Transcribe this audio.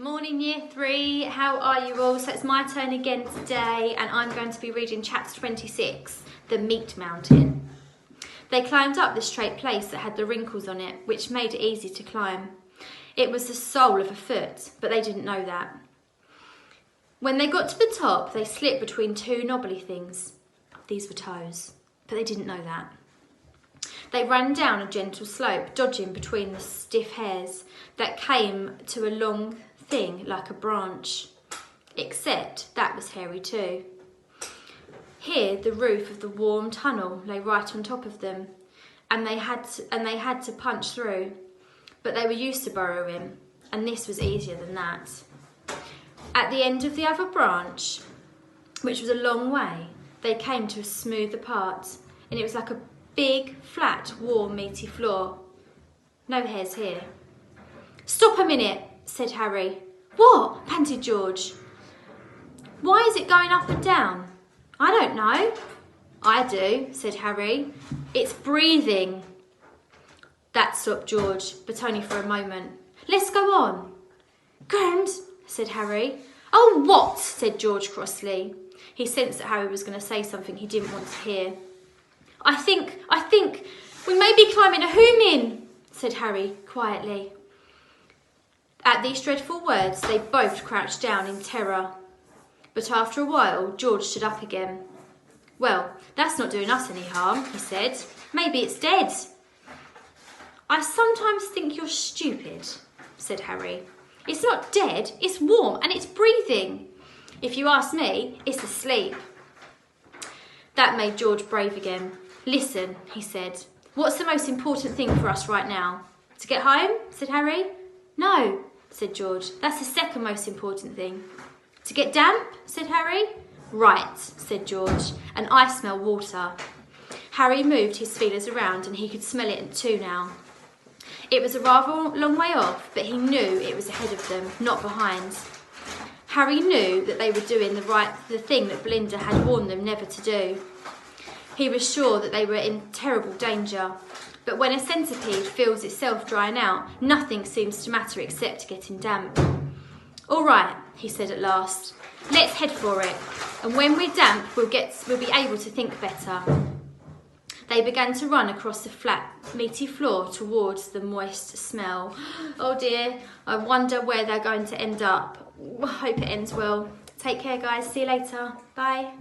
Morning Year 3, how are you all? So it's my turn again today and I'm going to be reading chapter 26, The Meat Mountain. They climbed up the straight place that had the wrinkles on it, which made it easy to climb. It was the sole of a foot, but they didn't know that. When they got to the top, they slipped between two knobbly things. These were toes, but they didn't know that. They ran down a gentle slope, dodging between the stiff hairs that came to a long thing like a branch. Except that was hairy too. Here, the roof of the warm tunnel lay right on top of them, and they had to punch through. But they were used to burrowing, and this was easier than that. At the end of the other branch, which was a long way, they came to a smoother part, and it was like a big, flat, warm, meaty floor. No hairs here. "Stop a minute," said Harry. "What?" panted George. "Why is it going up and down?" "I don't know." "I do," said Harry. "It's breathing." That stopped George, but only for a moment. "Let's go on." "Grand," said Harry. "Oh, what?" said George crossly. He sensed that Harry was going to say something he didn't want to hear. I think we may be climbing a hoomin," said Harry quietly. At these dreadful words, they both crouched down in terror. But after a while, George stood up again. "Well, that's not doing us any harm," he said. "Maybe it's dead." "I sometimes think you're stupid," said Harry. "It's not dead, it's warm and it's breathing. If you ask me, it's asleep." That made George brave again. "Listen," he said. "What's the most important thing for us right now?" "To get home?" said Harry. "No," said George. "That's the second most important thing." "To get damp?" said Harry. "Right," said George. "And I smell water." Harry moved his feelers around and he could smell it too now. It was a rather long way off, but he knew it was ahead of them, not behind. Harry knew that they were doing the thing that Belinda had warned them never to do. He was sure that they were in terrible danger. But when a centipede feels itself drying out, nothing seems to matter except getting damp. "All right," he said at last. "Let's head for it. And when we're damp, we'll be able to think better." They began to run across the flat, meaty floor towards the moist smell. Oh dear, I wonder where they're going to end up. I hope it ends well. Take care, guys. See you later. Bye.